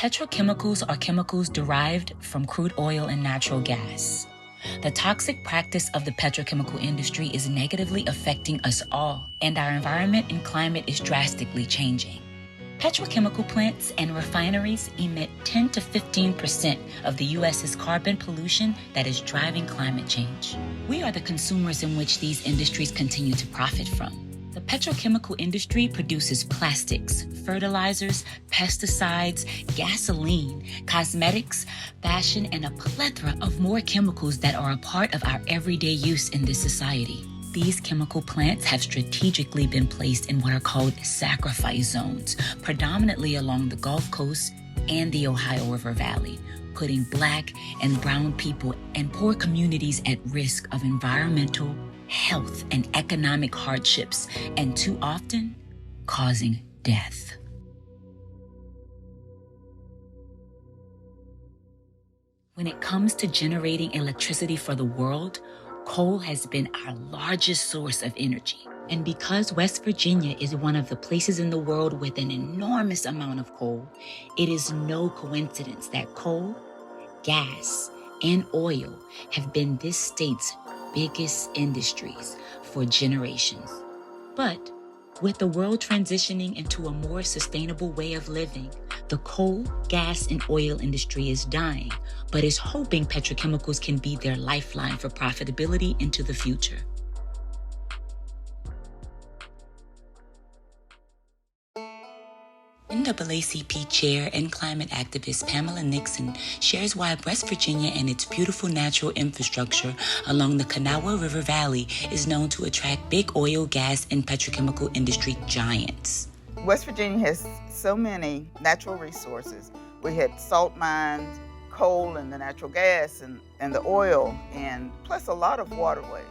Petrochemicals are chemicals derived from crude oil and natural gas. The toxic practice of the petrochemical industry is negatively affecting us all, and our environment and climate is drastically changing. Petrochemical plants and refineries emit 10 to 15% of the U.S.'s carbon pollution that is driving climate change. We are the consumers in which these industries continue to profit from. The petrochemical industry produces plastics, fertilizers, pesticides, gasoline, cosmetics, fashion, and a plethora of more chemicals that are a part of our everyday use in this society. These chemical plants have strategically been placed in what are called sacrifice zones, predominantly along the Gulf Coast and the Ohio River Valley, putting Black and brown people and poor communities at risk of environmental, health, and economic hardships, and too often, causing death. When it comes to generating electricity for the world, coal has been our largest source of energy. And because West Virginia is one of the places in the world with an enormous amount of coal, it is no coincidence that coal, gas, and oil have been this state's biggest industries for generations. But with the world transitioning into a more sustainable way of living, the coal, gas, and oil industry is dying, but is hoping petrochemicals can be their lifeline for profitability into the future. NAACP Chair and climate activist Pamela Nixon shares why West Virginia and its beautiful natural infrastructure along the Kanawha River Valley is known to attract big oil, gas, and petrochemical industry giants. West Virginia has so many natural resources. We had salt mines, coal, and the natural gas, and the oil, and plus a lot of waterways,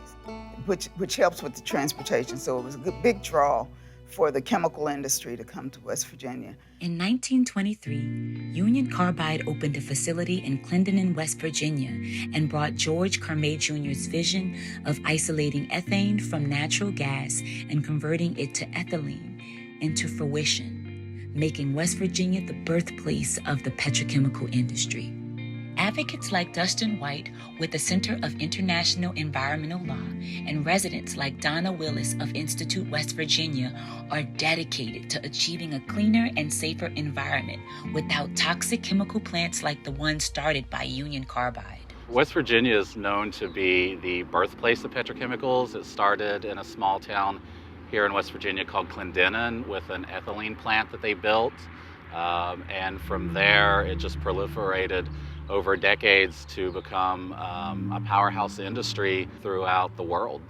which helps with the transportation. So it was a big draw for the chemical industry to come to West Virginia. In 1923, Union Carbide opened a facility in Clendenin, West Virginia, and brought George Carmay Jr.'s vision of isolating ethane from natural gas and converting it to ethylene into fruition, making West Virginia the birthplace of the petrochemical industry. Advocates like Dustin White with the Center of International Environmental Law and residents like Donna Willis of Institute West Virginia are dedicated to achieving a cleaner and safer environment without toxic chemical plants like the one started by Union Carbide. West Virginia is known to be the birthplace of petrochemicals. It started in a small town here in West Virginia called Clendenin with an ethylene plant that they built. And from there, it just proliferated over decades to become a powerhouse industry throughout the world.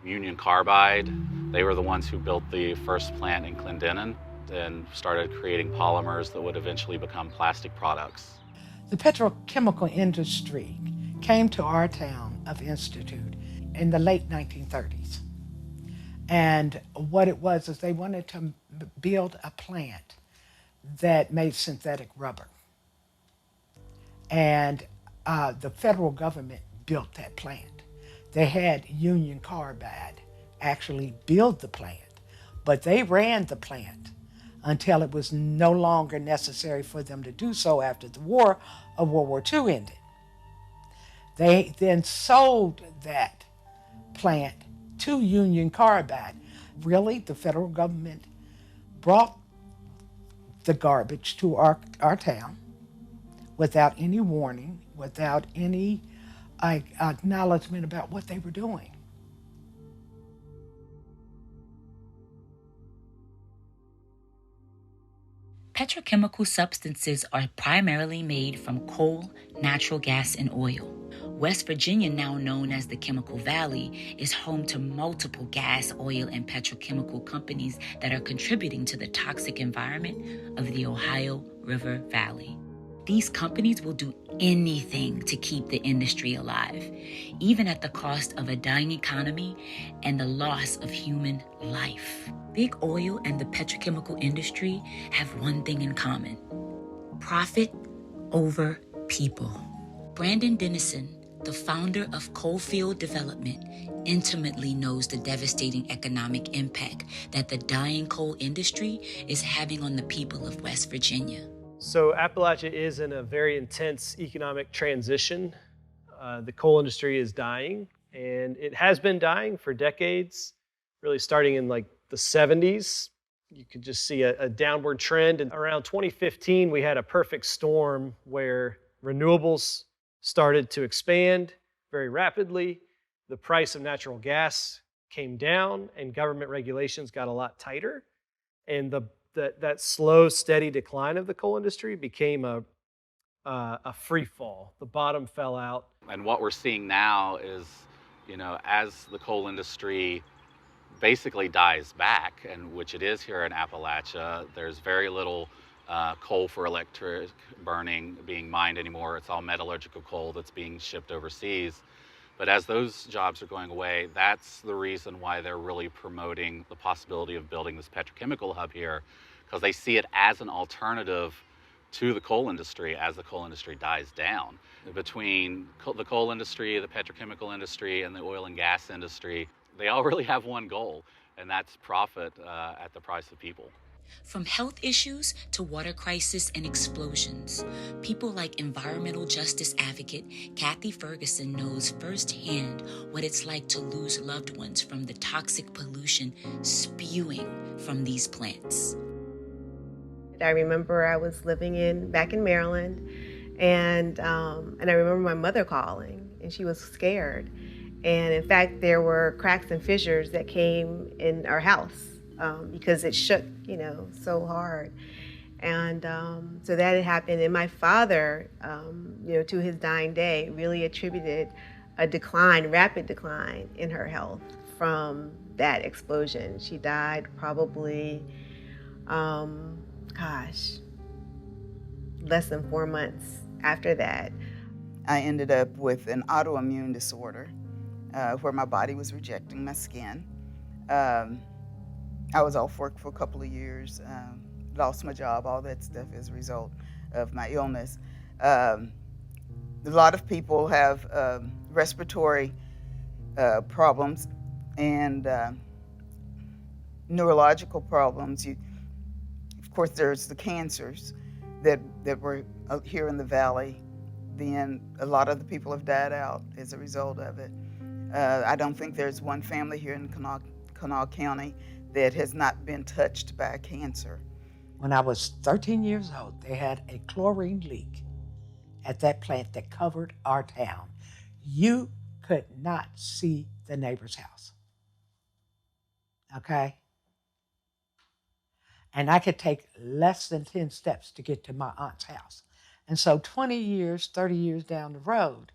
Union Carbide, they were the ones who built the first plant in Clendenin and started creating polymers that would eventually become plastic products. The petrochemical industry came to our town of Institute in the late 1930s. And what it was is they wanted to build a plant that made synthetic rubber. And the federal government built that plant. They had Union Carbide actually build the plant, but they ran the plant until it was no longer necessary for them to do so after the war of World War II ended. They then sold that plant to Union Carbide. Really, the federal government brought the garbage to our town without any warning, without any acknowledgement about what they were doing. Petrochemical substances are primarily made from coal, natural gas, and oil. West Virginia, now known as the Chemical Valley, is home to multiple gas, oil, and petrochemical companies that are contributing to the toxic environment of the Ohio River Valley. These companies will do anything to keep the industry alive, even at the cost of a dying economy and the loss of human life. Big oil and the petrochemical industry have one thing in common: profit over people. Brandon Dennison, the founder of Coalfield Development, intimately knows the devastating economic impact that the dying coal industry is having on the people of West Virginia. So Appalachia is in a very intense economic transition. The coal industry is dying, and it has been dying for decades, really starting in like the 70s. You could just see a downward trend. And around 2015, we had a perfect storm where renewables started to expand very rapidly. The price of natural gas came down, and government regulations got a lot tighter. And that slow, steady decline of the coal industry became a free fall. The bottom fell out. And what we're seeing now is, as the coal industry basically dies back, and which it is here in Appalachia, there's very little coal for electric burning being mined anymore. It's all metallurgical coal that's being shipped overseas. But as those jobs are going away, that's the reason why they're really promoting the possibility of building this petrochemical hub here, because they see it as an alternative to the coal industry as the coal industry dies down. Between the coal industry, the petrochemical industry, and the oil and gas industry, they all really have one goal, and that's profit at the price of people. From health issues to water crisis and explosions, people like environmental justice advocate Kathy Ferguson knows firsthand what it's like to lose loved ones from the toxic pollution spewing from these plants. I remember I was living back in Maryland, and I remember my mother calling, and she was scared. And in fact, there were cracks and fissures that came in our house because it shook, so hard. And so that had happened. And my father, to his dying day, really attributed a rapid decline in her health from that explosion. She died probably, less than 4 months after that. I ended up with an autoimmune disorder where my body was rejecting my skin. I was off work for a couple of years, lost my job, all that stuff as a result of my illness. A lot of people have respiratory problems and neurological problems. Of course, there's the cancers that were here in the valley. Then a lot of the people have died out as a result of it. I don't think there's one family here in Kanawha County that has not been touched by cancer. When I was 13 years old, they had a chlorine leak at that plant that covered our town. You could not see the neighbor's house. Okay? And I could take less than 10 steps to get to my aunt's house. And so 20 years, 30 years down the road,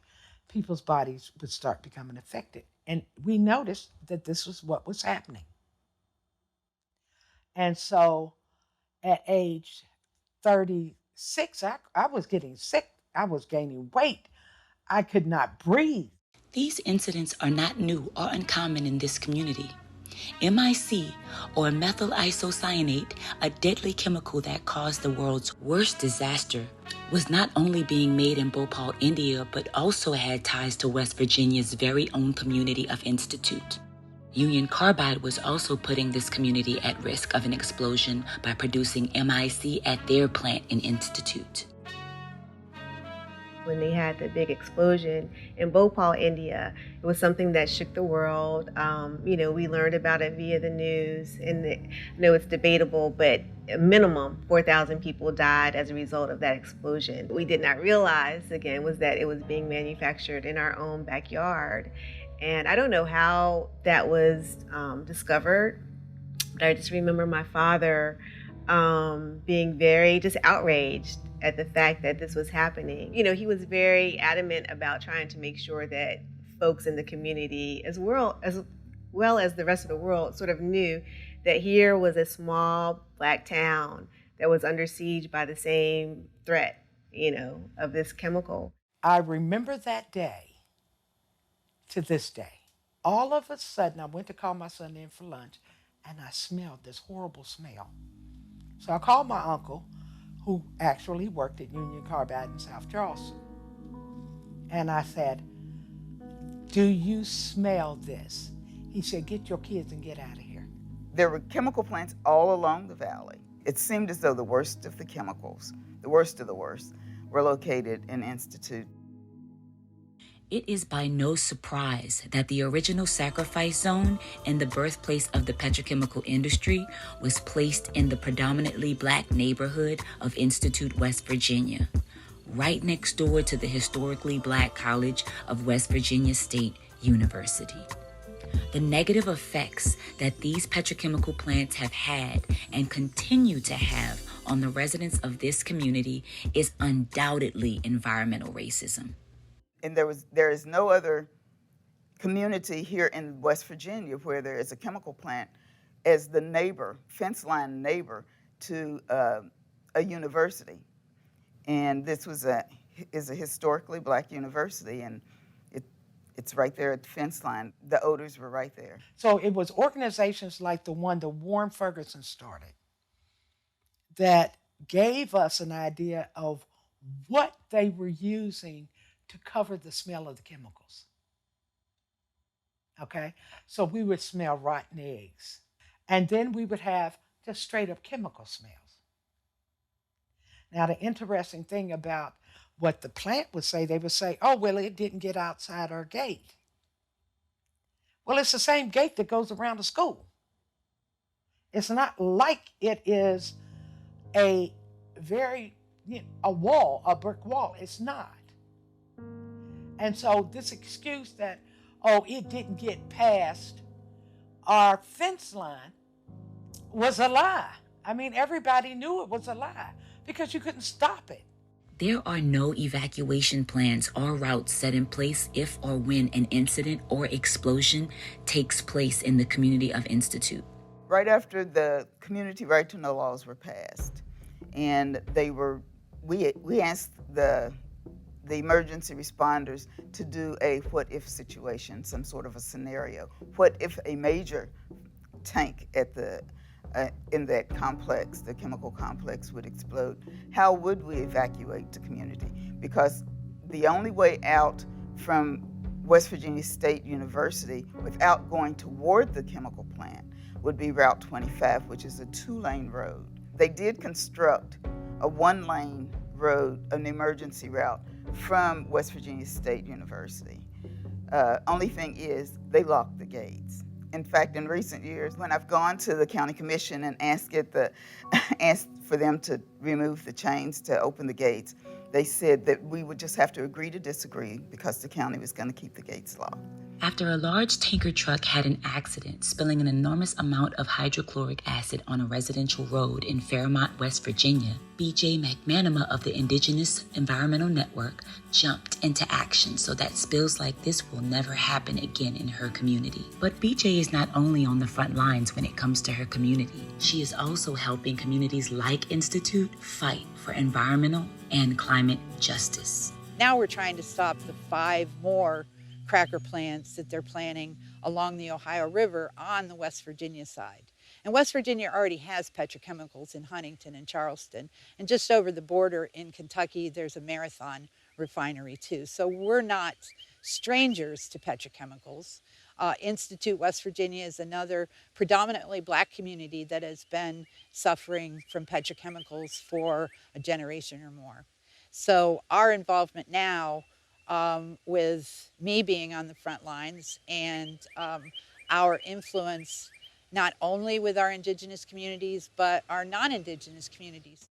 people's bodies would start becoming affected. And we noticed that this was what was happening. And so at age 36, I was getting sick. I was gaining weight. I could not breathe. These incidents are not new or uncommon in this community. MIC, or methyl isocyanate, a deadly chemical that caused the world's worst disaster, was not only being made in Bhopal, India, but also had ties to West Virginia's very own community of Institute. Union Carbide was also putting this community at risk of an explosion by producing MIC at their plant in Institute. When they had the big explosion in Bhopal, India, it was something that shook the world. We learned about it via the news, and I know it's debatable, but a minimum 4,000 people died as a result of that explosion. What we did not realize, again, was that it was being manufactured in our own backyard. And I don't know how that was discovered, but I just remember my father being very just outraged at the fact that this was happening. He was very adamant about trying to make sure that folks in the community, as well as the rest of the world, sort of knew that here was a small Black town that was under siege by the same threat, of this chemical. I remember that day to this day. All of a sudden, I went to call my son in for lunch, and I smelled this horrible smell. So I called my uncle, who actually worked at Union Carbide in South Charleston. And I said, "Do you smell this?" He said, "Get your kids and get out of here." There were chemical plants all along the valley. It seemed as though the worst of the chemicals, the worst of the worst, were located in Institute. It is by no surprise that the original sacrifice zone and the birthplace of the petrochemical industry was placed in the predominantly Black neighborhood of Institute, West Virginia, right next door to the historically Black College of West Virginia State University. The negative effects that these petrochemical plants have had and continue to have on the residents of this community is undoubtedly environmental racism. And there is no other community here in West Virginia where there is a chemical plant as the neighbor, fence line neighbor to a university. And this is a historically Black university, and it's right there at the fence line. The odors were right there. So it was organizations like the one that Warren Ferguson started that gave us an idea of what they were using to cover the smell of the chemicals. Okay? So we would smell rotten eggs. And then we would have just straight up chemical smells. Now, the interesting thing about what the plant would say, they would say, oh, well, it didn't get outside our gate. Well, it's the same gate that goes around the school. It's not like it is a wall, a brick wall. It's not. And so this excuse that, oh, it didn't get past our fence line was a lie. I mean, everybody knew it was a lie because you couldn't stop it. There are no evacuation plans or routes set in place if or when an incident or explosion takes place in the community of Institute. Right after the community right to know laws were passed, and we asked the emergency responders to do a what if situation, some sort of a scenario. What if a major tank at in that complex, the chemical complex, would explode? How would we evacuate the community? Because the only way out from West Virginia State University without going toward the chemical plant would be Route 25, which is a 2-lane road. They did construct a 1-lane road, an emergency route from West Virginia State University. Only thing is, they locked the gates. In fact, in recent years, when I've gone to the county commission and asked for them to remove the chains to open the gates, they said that we would just have to agree to disagree because the county was going to keep the gates locked. After a large tanker truck had an accident, spilling an enormous amount of hydrochloric acid on a residential road in Fairmont, West Virginia, B.J. McManama of the Indigenous Environmental Network jumped into action so that spills like this will never happen again in her community. But B.J. is not only on the front lines when it comes to her community. She is also helping communities like Institute fight for environmental and climate justice. Now we're trying to stop the 5 more cracker plants that they're planning along the Ohio River on the West Virginia side. And West Virginia already has petrochemicals in Huntington and Charleston. And just over the border in Kentucky, there's a Marathon refinery too. So we're not strangers to petrochemicals. Institute, West Virginia is another predominantly Black community that has been suffering from petrochemicals for a generation or more. So our involvement now, with me being on the front lines and our influence not only with our Indigenous communities, but our non-Indigenous communities.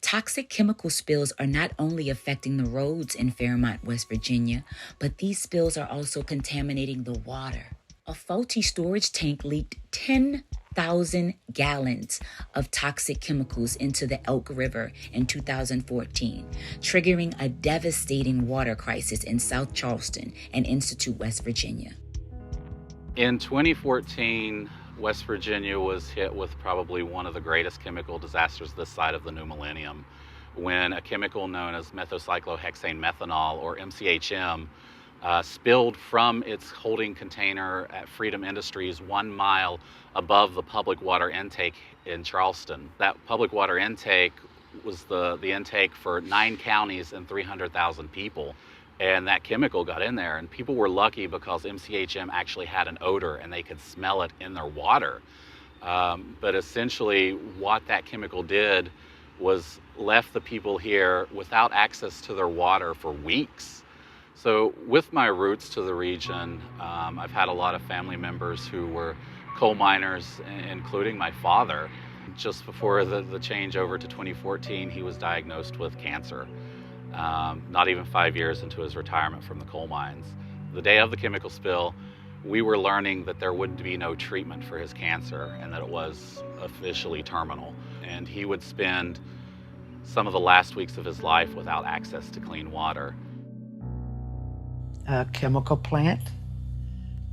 Toxic chemical spills are not only affecting the roads in Fairmont, West Virginia, but these spills are also contaminating the water. A faulty storage tank leaked 10,000 gallons of toxic chemicals into the Elk River in 2014, triggering a devastating water crisis in South Charleston and Institute, West Virginia. In 2014, West Virginia was hit with probably one of the greatest chemical disasters this side of the new millennium, when a chemical known as methocyclohexane methanol, or MCHM, spilled from its holding container at Freedom Industries 1 mile above the public water intake in Charleston. That public water intake was the intake for 9 counties and 300,000 people. And that chemical got in there, and people were lucky because MCHM actually had an odor and they could smell it in their water. But essentially what that chemical did was left the people here without access to their water for weeks. So with my roots to the region, I've had a lot of family members who were coal miners, including my father. Just before the change over to 2014, he was diagnosed with cancer, not even 5 years into his retirement from the coal mines. The day of the chemical spill, we were learning that there would be no treatment for his cancer and that it was officially terminal. And he would spend some of the last weeks of his life without access to clean water. A chemical plant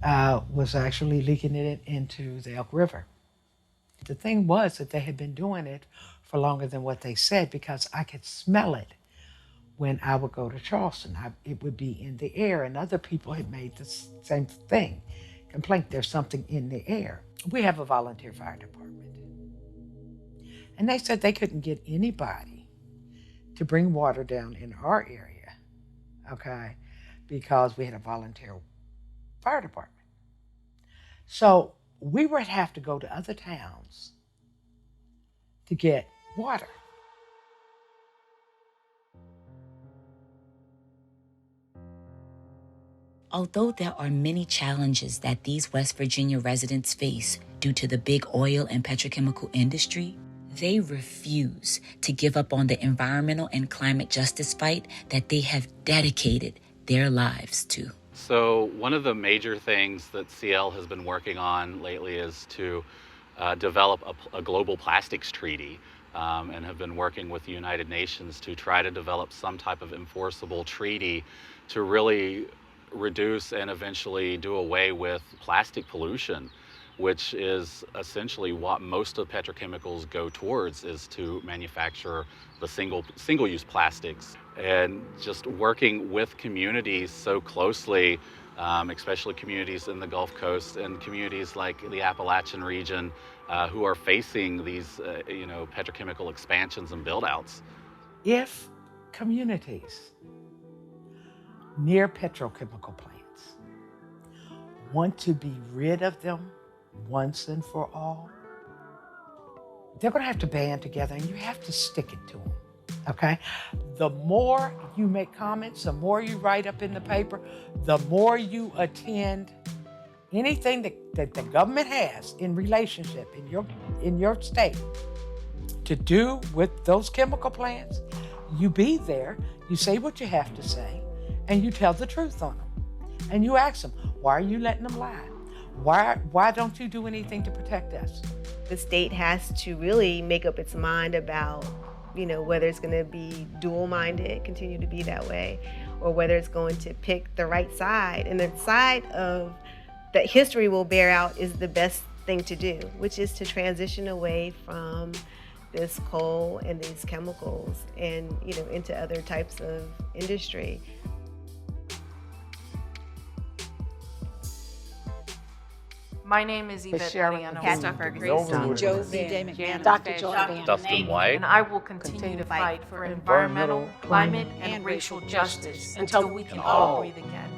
was actually leaking it into the Elk River. The thing was that they had been doing it for longer than what they said, because I could smell it when I would go to Charleston. It would be in the air, and other people had made the same thing, complaint, there's something in the air. We have a volunteer fire department. And they said they couldn't get anybody to bring water down in our area, okay, because we had a volunteer fire department. So we would have to go to other towns to get water. Although there are many challenges that these West Virginia residents face due to the big oil and petrochemical industry, they refuse to give up on the environmental and climate justice fight that they have dedicated their lives to. So one of the major things that CL has been working on lately is to develop a global plastics treaty, and have been working with the United Nations to try to develop some type of enforceable treaty to really reduce and eventually do away with plastic pollution, which is essentially what most of petrochemicals go towards, is to manufacture the single-use plastics. And just working with communities so closely, especially communities in the Gulf Coast and communities like the Appalachian region, who are facing these petrochemical expansions and build-outs. If communities near petrochemical plants want to be rid of them once and for all, they're going to have to band together, and you have to stick it to them, okay? The more you make comments, the more you write up in the paper, the more you attend anything that the government has in relationship in your state to do with those chemical plants, you be there, you say what you have to say, and you tell the truth on them. And you ask them, why are you letting them lie? Why don't you do anything to protect us? The state has to really make up its mind about, whether it's going to be dual-minded, continue to be that way, or whether it's going to pick the right side. And the side of that history will bear out is the best thing to do, which is to transition away from this coal and these chemicals and, into other types of industry. My name is Yvette Mariano. Pastor Ferguson. Joe B. McManus. Dr. Jordan. Dustin White. And I will continue to fight for environmental, climate, and racial justice until we can all breathe again.